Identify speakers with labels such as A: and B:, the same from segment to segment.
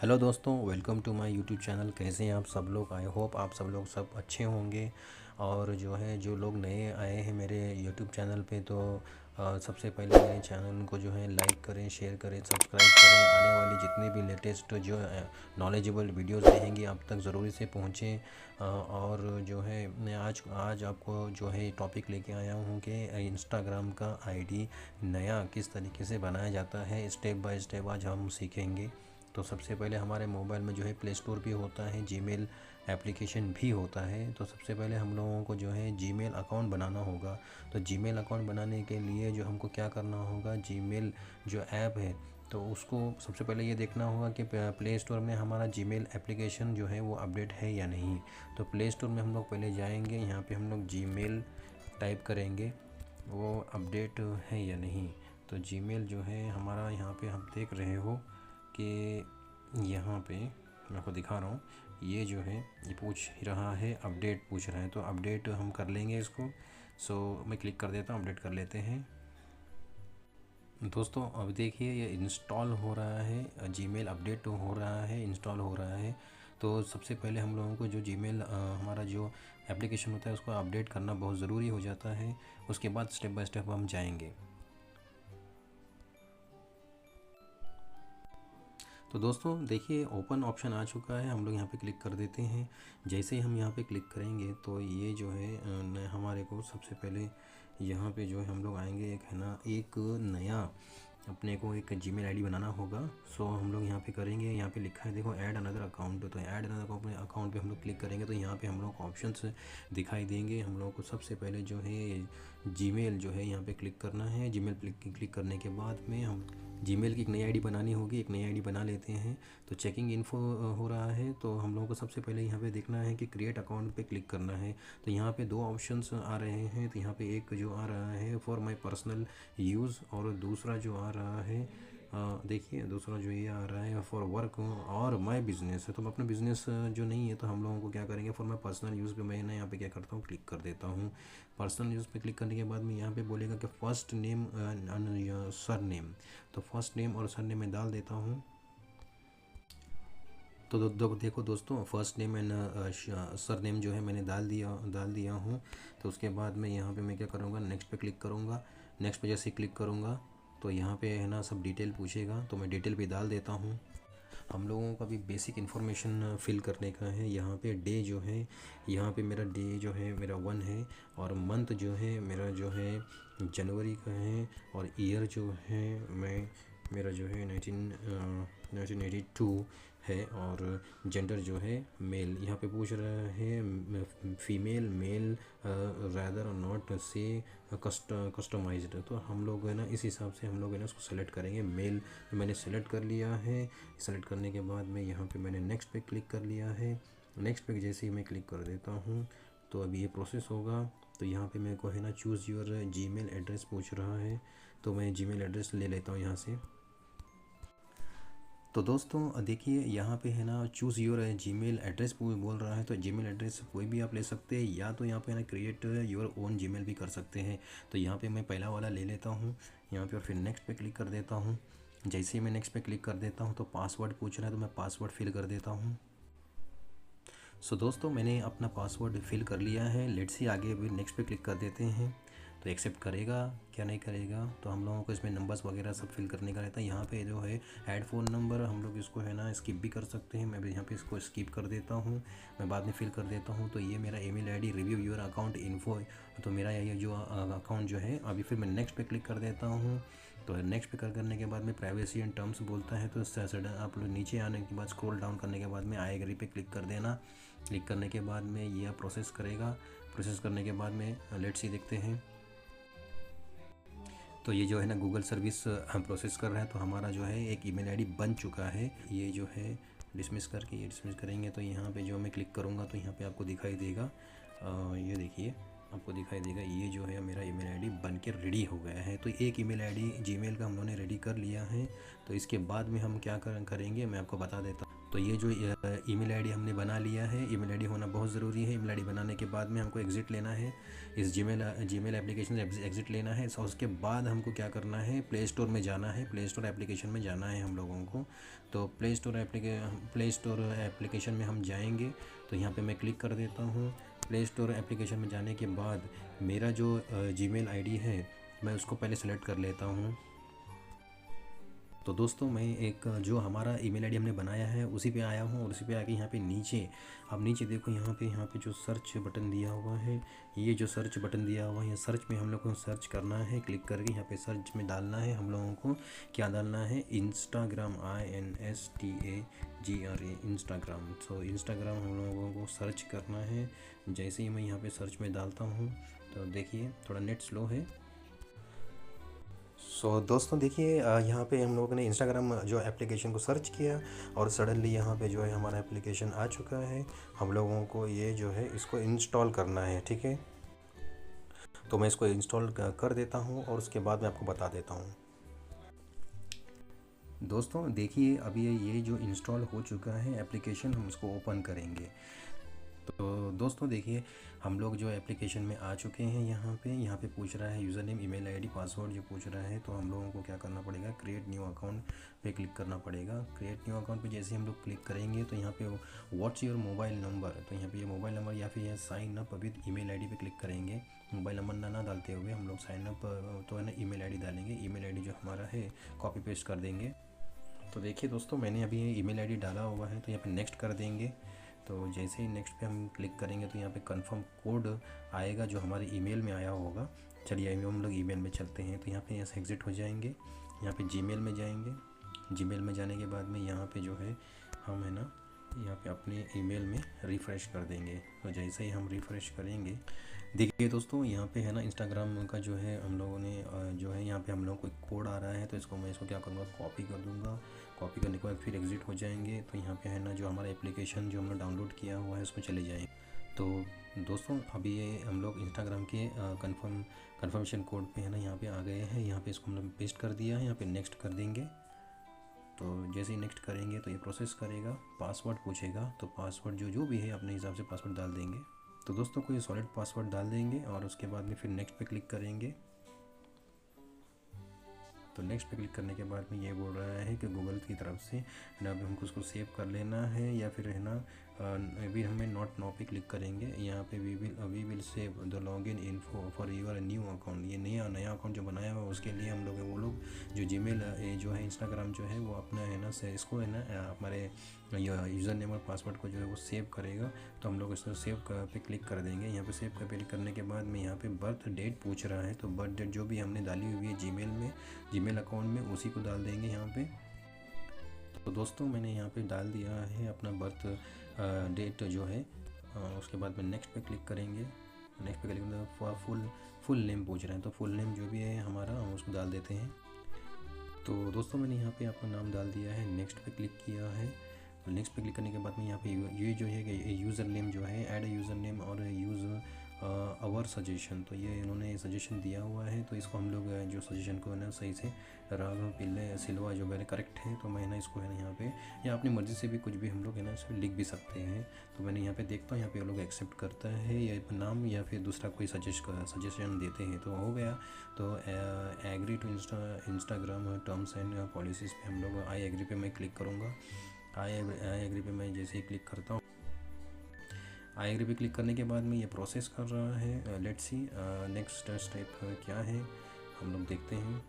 A: Hello दोस्तों, welcome to my YouTube channel. कैसे हैं आप सब लोग? आई होप आप सब लोग सब अच्छे होंगे। और जो लोग नए आए हैं मेरे यूट्यूब चैनल पे, तो सबसे पहले मेरे चैनल को जो है लाइक करें, शेयर करें, सब्सक्राइब करें। आने वाली जितने भी लेटेस्ट जो नॉलेजेबल वीडियोस रहेंगी आप तक ज़रूरी से पहुँचें। और जो है मैं आज आज आपको जो है टॉपिक लेके आया हूँ कि इंस्टाग्राम का आईडी नया किस तरीके से बनाया जाता है। स्टेप बाय स्टेप आज हम सीखेंगे। तो सबसे पहले हमारे मोबाइल में जो है प्ले स्टोर भी होता है, जीमेल एप्लीकेशन भी होता है। तो सबसे पहले हम लोगों को जो है जीमेल अकाउंट बनाना होगा। तो जीमेल अकाउंट बनाने के लिए जो हमको क्या करना होगा, जीमेल जो ऐप है तो उसको सबसे पहले ये देखना होगा कि प्ले स्टोर में हमारा जीमेल एप्लीकेशन जो है वो अपडेट है या नहीं। तो प्ले स्टोर में हम लोग पहले जाएंगे, यहाँ पे हम लोग जीमेल टाइप करेंगे, वो अपडेट है या नहीं। तो जीमेल जो है हमारा यहाँ पे हम देख रहे हो कि यहाँ पे मैं आपको दिखा रहा हूँ, ये जो है ये पूछ रहा है, अपडेट पूछ रहा है। तो अपडेट हम कर लेंगे इसको। मैं क्लिक कर देता हूँ, अपडेट कर लेते हैं। दोस्तों अब देखिए ये इंस्टॉल हो रहा है, जीमेल अपडेट हो रहा है, इंस्टॉल हो रहा है। तो सबसे पहले हम लोगों को जो जीमेल हमारा जो एप्लीकेशन होता है उसको अपडेट करना बहुत ज़रूरी हो जाता है। उसके बाद स्टेप बाय स्टेप हम जाएंगे। तो दोस्तों देखिए ओपन ऑप्शन आ चुका है, हम लोग यहाँ पे क्लिक कर देते हैं। जैसे ही हम यहाँ पे क्लिक करेंगे तो ये जो है हमारे को सबसे पहले यहाँ पे जो है हम लोग आएंगे, एक है ना एक नया अपने को एक जीमेल आईडी बनाना होगा। हम लोग यहाँ पे करेंगे, यहाँ पे लिखा है देखो ऐड अनदर अकाउंट। तो ऐड अनदर अकाउंट पे हम लोग क्लिक करेंगे तो यहाँ पे हम लोग को ऑप्शंस दिखाई देंगे। हम लोगों को सबसे पहले जो है जीमेल जो है यहाँ पे क्लिक करना है। जीमेल क्लिक करने के बाद में हम जीमेल की एक नई आईडी बनानी होगी, एक नई आईडी बना लेते हैं। तो चेकिंग इन्फो हो रहा है, तो हम लोगों को सबसे पहले यहाँ पे देखना है कि क्रिएट अकाउंट पे क्लिक करना है। तो यहाँ पे दो ऑप्शंस आ रहे हैं। तो यहाँ पे एक जो आ रहा है फॉर माय पर्सनल यूज़, और दूसरा जो आ रहा है देखिए दूसरा जो ये आ रहा है फॉर वर्क और माय बिज़नेस है। तो अपना बिज़नेस जो नहीं है तो हम लोगों को क्या करेंगे, फॉर माय पर्सनल यूज़ पे मैं ना यहाँ पे क्या करता हूँ, क्लिक कर देता हूँ। पर्सनल यूज़ पे क्लिक करने के बाद में यहाँ पे बोलेगा कि फर्स्ट नेम सर नेम। तो फर्स्ट नेम और सर नेम मैं डाल देता हूँ। तो देखो दोस्तों, first name and sir name जो है मैंने डाल दिया हूँ। तो उसके बाद में यहाँ पे मैं क्या करूँगा, नेक्स्ट पे क्लिक करूँगा। नेक्स्ट पे जैसे क्लिक करूँगा तो यहाँ पे है ना सब डिटेल पूछेगा, तो मैं डिटेल भी डाल देता हूँ। हम लोगों का भी बेसिक इन्फॉर्मेशन फिल करने का है। यहाँ पे डे जो है, यहाँ पे मेरा डे जो है मेरा 1 है, और मंथ जो है मेरा जो है जनवरी का है, और ईयर जो है मेरा जो है 1982 है, और जेंडर जो है मेल। यहाँ पे पूछ रहा है फीमेल मेल रैदर और नॉट से कस्टमाइज्ड। तो हम लोग है ना इस हिसाब से हम लोग है ना उसको सेलेक्ट करेंगे। मेल मैंने सेलेक्ट कर लिया है। सेलेक्ट करने के बाद में यहाँ पे मैंने नेक्स्ट पे क्लिक कर लिया है। नेक्स्ट पे जैसे ही मैं क्लिक कर देता हूँ तो अभी ये प्रोसेस होगा। तो यहाँ पे मेरे को है ना चूज़ योर जीमेल एड्रेस पूछ रहा है, तो मैं जीमेल एड्रेस ले लेता हूँ यहाँ से। तो दोस्तों देखिए यहाँ पे है ना चूज़ योर जीमेल एड्रेस बोल रहा है। तो जीमेल एड्रेस कोई भी आप ले सकते हैं, या तो यहाँ पे ना क्रिएट योर ओन जीमेल भी कर सकते हैं। तो यहाँ पे मैं पहला वाला ले लेता हूँ यहाँ पे, और फिर नेक्स्ट पे क्लिक कर देता हूँ। जैसे ही मैं नेक्स्ट पे क्लिक कर देता हूँ तो पासवर्ड पूछ रहा है, तो मैं पासवर्ड फिल कर देता हूँ। दोस्तों मैंने अपना पासवर्ड फिल कर लिया है। लेट्स सी आगे अभी नेक्स्ट पे क्लिक कर देते हैं, तो एक्सेप्ट करेगा क्या नहीं करेगा। तो हम लोगों को इसमें नंबर्स वगैरह सब फिल करने का रहता है। यहाँ पे जो है ऐड फ़ोन नंबर हम लोग इसको है ना स्किप भी कर सकते हैं। मैं भी यहाँ पे इसको स्किप कर देता हूँ, मैं बाद में फिल कर देता हूँ। तो ये मेरा email ID review your account info, तो मेरा ये जो अकाउंट जो है अभी, फिर मैं नेक्स्ट पे क्लिक कर देता हूँ। तो नेक्स्ट पे करने के बाद में प्राइवेसी एंड टर्म्स बोलता है, तो सडन आप लोग नीचे आने के बाद स्क्रॉल डाउन करने के बाद में आई एग्री पे क्लिक कर देना। क्लिक करने के बाद में ये प्रोसेस करेगा। प्रोसेस करने के बाद में लेट्स सी देखते हैं। तो ये जो है ना गूगल सर्विस हम प्रोसेस कर रहे हैं, तो हमारा जो है एक ईमेल आईडी बन चुका है। ये जो है डिसमिस करके ये डिसमिस करेंगे, तो यहाँ पे जो मैं क्लिक करूँगा तो यहाँ पे आपको दिखाई देगा ये देखिए आपको दिखाई देगा ये जो है मेरा ईमेल आईडी बन के रेडी हो गया है। तो एक ईमेल आईडी जीमेल का हम लोगों ने रेडी कर लिया है। तो इसके बाद में हम क्या करेंगे मैं आपको बता देता हूँ। तो ये जो ईमेल आईडी हमने बना लिया है, ईमेल आईडी होना बहुत ज़रूरी है। ईमेल आईडी बनाने के बाद में हमको एग्ज़िट लेना है, इस जीमेल एप्लीकेशन से एग्ज़िट लेना है। और उसके बाद हमको क्या करना है, प्ले स्टोर में जाना है, प्ले स्टोर एप्लीकेशन में जाना है हम लोगों को। तो प्ले स्टोर एप्लीकेशन में हम जाएंगे। तो यहाँ पे मैं क्लिक कर देता हूँ। प्ले स्टोर एप्लीकेशन में जाने के बाद मेरा जो जीमेल आईडी है मैं उसको पहले सेलेक्ट कर लेता हूँ। तो दोस्तों मैं एक जो हमारा ईमेल आईडी हमने बनाया है उसी पे आया हूँ, और उसी पे आके यहाँ पे नीचे, अब नीचे देखो यहाँ पे जो सर्च बटन दिया हुआ है, ये जो सर्च बटन दिया हुआ है, सर्च में हम लोग को सर्च करना है। क्लिक करके यहाँ पे सर्च में डालना है हम लोगों को, क्या डालना है, Instagram, INSTAGRA, Instagram. So Instagram हम लोगों को सर्च करना है। जैसे ही मैं यहाँ पे सर्च में डालता हूँ तो देखिए थोड़ा नेट स्लो है। दोस्तों देखिए यहाँ पे हम लोगों ने इंस्टाग्राम जो एप्लीकेशन को सर्च किया और सडनली यहाँ पे जो है हमारा एप्लीकेशन आ चुका है। हम लोगों को ये जो है इसको इंस्टॉल करना है, ठीक है। तो मैं इसको इंस्टॉल कर देता हूँ और उसके बाद मैं आपको बता देता हूँ। दोस्तों देखिए अभी ये जो इंस्टॉल हो चुका है एप्लीकेशन, हम इसको ओपन करेंगे। तो दोस्तों देखिए हम लोग जो एप्लीकेशन में आ चुके हैं। यहाँ पे पूछ रहा है user name, email ID, password जो पूछ रहा है। तो हम लोगों को क्या करना पड़ेगा, क्रिएट न्यू अकाउंट पे क्लिक करना पड़ेगा। क्रिएट न्यू अकाउंट पे जैसे हम लोग क्लिक करेंगे तो यहाँ पे व्हाट्स योर मोबाइल नंबर, तो यहाँ पे ये मोबाइल नंबर या फिर sign up with email ID पे क्लिक करेंगे। मोबाइल नंबर ना डालते हुए हम लोग साइन अप तो है ना ईमेल आईडी डालेंगे। ईमेल आईडी जो हमारा है कॉपी पेस्ट कर देंगे। तो देखिए दोस्तों मैंने अभी ये ईमेल आईडी डाला हुआ है, तो यहाँ पे नेक्स्ट कर देंगे। तो जैसे ही नेक्स्ट पे हम क्लिक करेंगे तो यहाँ पे कंफर्म कोड आएगा जो हमारे ईमेल में आया होगा। चलिए हम लोग ईमेल में चलते हैं। तो यहाँ पे ऐसे एग्ज़िट हो जाएंगे, यहाँ पे जीमेल में जाएंगे। जीमेल में जाने के बाद में यहाँ पे जो है हम है ना यहाँ पे अपने ईमेल में रिफ़्रेश कर देंगे। तो जैसे ही हम रिफ़्रेश करेंगे, देखिए दोस्तों यहाँ पे है ना इंस्टाग्राम का जो है हम लोगों ने जो है यहाँ पे हम लोगों को एक कोड आ रहा है। तो इसको मैं इसको क्या करूँगा, कॉपी कर दूँगा। कॉपी करने के बाद फिर एग्ज़िट हो जाएंगे। तो यहाँ पे है ना जो हमारा एप्लीकेशन जो हमने डाउनलोड किया हुआ है उसमें चले जाएंगे। तो दोस्तों अभी ये हम लोग इंस्टाग्राम के कन्फर्मेशन कोड पे है ना यहाँ पे आ गए हैं। यहाँ पे इसको हमने पेस्ट कर दिया है, यहाँ पे नेक्स्ट कर देंगे। तो जैसे ही नेक्स्ट करेंगे तो ये प्रोसेस करेगा, पासवर्ड पूछेगा। तो पासवर्ड जो भी है अपने हिसाब से पासवर्ड डाल देंगे। तो दोस्तों कोई सॉलिड पासवर्ड डाल देंगे और उसके बाद में फिर नेक्स्ट पे क्लिक करेंगे। तो नेक्स्ट पे क्लिक करने के बाद में ये बोल रहा है कि गूगल की तरफ से है ना अभी हमको उसको सेव कर लेना है, या फिर है ना अभी हमें नॉट नाउ पे क्लिक करेंगे। यहाँ पे we will save the login info for your new account. ये नया अकाउंट जो बनाया हुआ है उसके लिए हम लोग वो लोग जो जीमेल जो है इंस्टाग्राम जो है वो अपना है ना से इसको है ना हमारे यूज़र नेम और पासवर्ड को जो है वो सेव करेगा। तो हम लोग इसको सेव पे क्लिक कर देंगे। यहाँ पे सेव पे क्लिक करने के बाद में यहाँ पे बर्थ डेट पूछ रहा है। तो बर्थ डेट जो भी हमने डाली हुई है जीमेल अकाउंट में उसी को डाल देंगे यहाँ पे। तो दोस्तों मैंने यहाँ पे डाल दिया है अपना बर्थ डेट जो है। उसके बाद में नेक्स्ट पे क्लिक करेंगे। नेक्स्ट पे क्लिक करेंगे, फुल नेम पूछ रहे हैं। तो फुल नेम जो भी है हमारा हम उसको डाल देते हैं। तो दोस्तों मैंने यहाँ पे अपना नाम डाल दिया है, नेक्स्ट पे क्लिक किया है। नेक्स्ट पे क्लिक करने के बाद में यहाँ पे ये जो है यूज़र नेम जो है, ऐड यूज़र नेम और यूज़ आवर सजेशन। तो ये इन्होंने सजेशन दिया हुआ है। तो इसको हम लोग जो सजेशन को है ना सही से राघव पिल्ले सिल्वा जो मेरे करेक्ट है। तो मैं ना इसको है ना यहाँ पे या अपनी मर्ज़ी से भी कुछ भी हम लोग है ना इसमें लिख भी सकते हैं। तो मैंने यहाँ पे देखता हूँ यहाँ पे ये लोग एक्सेप्ट करता है या नाम या फिर दूसरा कोई सजेशन देते हैं। तो हो गया। तो agree to Instagram terms and policies पे हम लोग आई एग्री पे मैं क्लिक करूँगा। आई एग्री पे मैं जैसे ही क्लिक करता हूँ, आई एग्री पे क्लिक करने के बाद में ये प्रोसेस कर रहा है। लेट्स सी नेक्स्ट स्टेप क्या है हम लोग देखते हैं।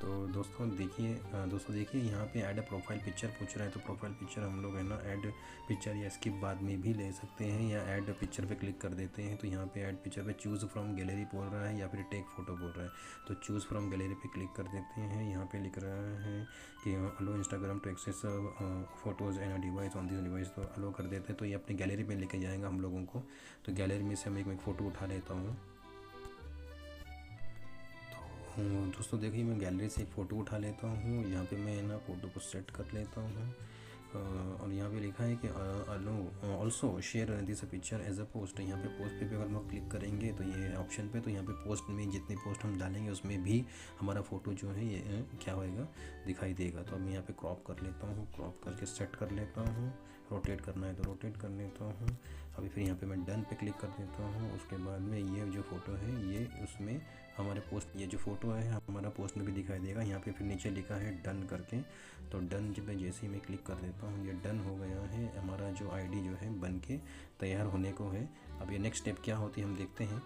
A: तो दोस्तों देखिए यहाँ पे ऐड प्रोफाइल पिक्चर पूछ रहा है। तो प्रोफाइल पिक्चर हम लोग है ना ऐड पिक्चर या स्किप बाद में भी ले सकते हैं, या ऐड पिक्चर पे क्लिक कर देते हैं। तो यहाँ पे ऐड पिक्चर पे चूज़ फ्रॉम गैलरी बोल रहा है या फिर टेक फोटो बोल रहा है। तो चूज़ फ्रॉम गैलरी पे क्लिक कर देते हैं। यहाँ पे लिख रहा है कि allow Instagram to access photos and device on this device. तो अलो कर देते हैं। तो ये अपनी गैलरी में लेके जाएगा हम लोगों को। तो गैलरी में से मैं एक फ़ोटो उठा लेता हूँ। दोस्तों देखिए मैं गैलरी से एक फ़ोटो उठा लेता हूँ। यहाँ पे मैं ना फ़ोटो को सेट कर लेता हूँ। और यहाँ पे लिखा है कि also share this picture as a post. यहाँ पे पोस्ट पे भी अगर हम क्लिक करेंगे तो ये ऑप्शन पे, तो यहाँ पे पोस्ट में जितनी पोस्ट हम डालेंगे उसमें भी हमारा फ़ोटो जो है ये क्या होएगा, दिखाई देगा। तो अब मैं यहाँ पे क्रॉप कर लेता हूँ, क्रॉप करके सेट कर लेता हूँ, रोटेट करना है तो रोटेट कर लेता हूँ। अभी फिर यहाँ पे मैं डन पे क्लिक कर देता हूँ। उसके बाद में ये जो फ़ोटो है ये उसमें हमारे पोस्ट, ये जो फ़ोटो है हमारा पोस्ट में भी दिखाई देगा। यहाँ पे फिर नीचे लिखा है डन करके, तो डन जब मैं जैसे ही मैं क्लिक कर देता हूँ ये डन हो गया है। हमारा जो आईडी जो है बन के तैयार होने को है। अब ये नेक्स्ट स्टेप क्या होती है हम देखते हैं।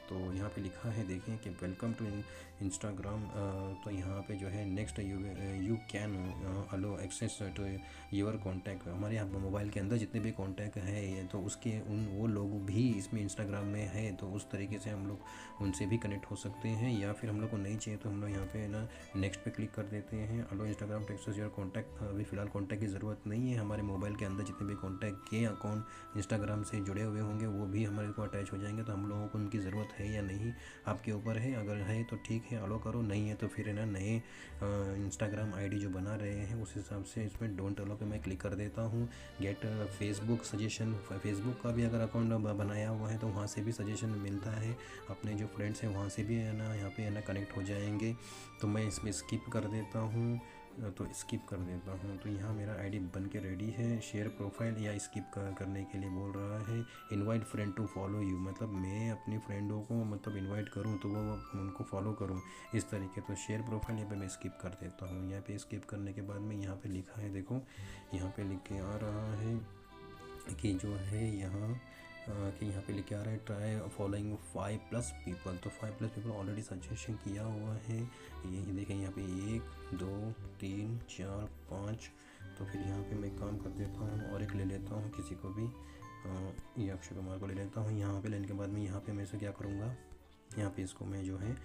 A: तो यहाँ पे लिखा है देखिए कि वेलकम टू इंस्टाग्राम। तो यहाँ पे जो है next you can allow access to your contact. हमारे यहाँ मोबाइल के अंदर जितने भी कॉन्टैक्ट है तो उसके वो लोग भी इसमें इंस्टाग्राम में है, तो उस तरीके से हम लोग उनसे भी कनेक्ट हो सकते हैं। या फिर हम लोग को नहीं चाहिए तो हम लोग यहाँ पे ना नेक्स्ट पे क्लिक कर देते हैं। Allow Instagram to access your contact. अभी फ़िलहाल कॉन्टैक्ट की ज़रूरत नहीं है। हमारे मोबाइल के अंदर जितने भी कॉन्टैक्ट के अकाउंट इंस्टाग्राम से जुड़े हुए होंगे वो भी हमारे को अटैच हो जाएंगे, तो हम लोगों को उनकी ज़रूरत है या नहीं आपके ऊपर है। अगर है तो ठीक है अलो करो, नहीं है तो फिर है ना नए इंस्टाग्राम आईडी जो बना रहे हैं उस हिसाब से इसमें डोंट अलो पे मैं क्लिक कर देता हूँ। गेट फेसबुक सजेशन, फेसबुक का भी अगर अकाउंट बनाया हुआ है तो वहाँ से भी सजेशन मिलता है। अपने जो फ्रेंड्स हैं वहाँ से भी है ना यहाँ पे है ना कनेक्ट हो जाएंगे। तो मैं इसमें स्किप कर देता हूँ, तो स्किप कर देता हूँ। तो यहाँ मेरा आईडी बन के रेडी है। शेयर प्रोफाइल या स्किप करने के लिए बोल रहा है। Invite friend to follow you, मतलब मैं अपने फ्रेंडों को मतलब इनवाइट करूँ तो वो उनको फॉलो करूँ इस तरीके। तो शेयर प्रोफाइल यहाँ पे मैं स्किप कर देता हूँ। यहाँ पे स्किप करने के बाद में यहाँ पे लिखा है, देखो यहाँ पे लिख के आ रहा है कि जो है यहाँ कि यहाँ पे लिखा आ रहा है ट्राई फॉलोइंग 5+ पीपल। तो 5+ पीपल ऑलरेडी सजेशन किया हुआ है। ये देखें यहाँ पे 1 2 3 4 5। तो फिर यहाँ पे मैं काम कर देता हूँ और एक ले लेता हूँ किसी को भी, ये अक्षय कुमार को ले लेता हूँ। यहाँ पे लेने के बाद में यहाँ पे मैं इसे क्या करूँगा, यहाँ पे इसको मैं जो है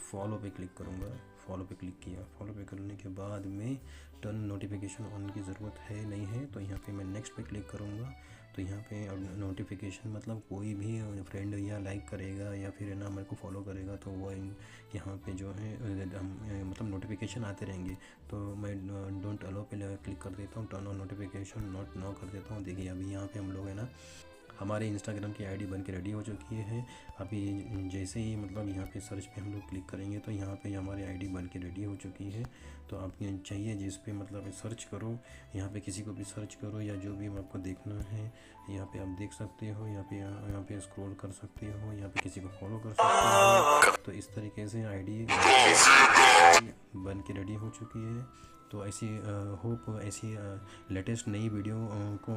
A: फॉलो पे क्लिक करूँगा। फॉलो पे क्लिक किया, फॉलो पे करने के बाद में टर्न नोटिफिकेशन ऑन की ज़रूरत है नहीं है, तो यहाँ पे मैं नेक्स्ट पे क्लिक करूँगा। तो यहाँ पे अब नोटिफिकेशन मतलब कोई भी फ्रेंड या लाइक करेगा या फिर ना मेरे को फॉलो करेगा तो वो यहाँ पे जो है मतलब नोटिफिकेशन आते रहेंगे। तो मैं डोंट अलो पे क्लिक कर देता हूँ, turn on notification not know कर देता हूँ। देखिए अभी यहाँ पे हम लोग है ना हमारे इंस्टाग्राम की आईडी बन के रेडी हो चुकी है। अभी जैसे ही मतलब यहाँ पे सर्च पे हम लोग क्लिक करेंगे तो यहाँ पे हमारी आईडी बन के रेडी हो चुकी है। तो आप चाहिए जिस पे मतलब सर्च करो, यहाँ पे किसी को भी सर्च करो या जो भी आपको देखना है यहाँ पे आप देख सकते हो। यहाँ पे स्क्रॉल कर सकते हो, यहाँ पे किसी को फॉलो कर सकते हो। तो इस तरीके से आईडी बन के रेडी हो चुकी है। तो ऐसी होप ऐसी लेटेस्ट नई वीडियो को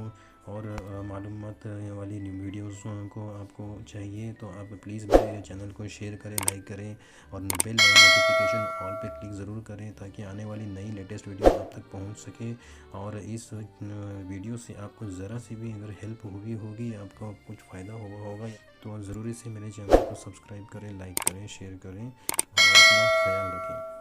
A: और मालूमात वाली वीडियोस को आपको चाहिए तो आप प्लीज़ मेरे चैनल को शेयर करें, लाइक करें और बेल नोटिफिकेशन ऑल पे क्लिक ज़रूर करें ताकि आने वाली नई लेटेस्ट वीडियो आप तक पहुंच सके। और इस वीडियो से आपको ज़रा सी भी अगर हेल्प हुई होगी, आपको कुछ फ़ायदा हुआ होगा तो ज़रूरी से मेरे चैनल को सब्सक्राइब करें, लाइक करें, शेयर करें और अपना ख्याल रखें।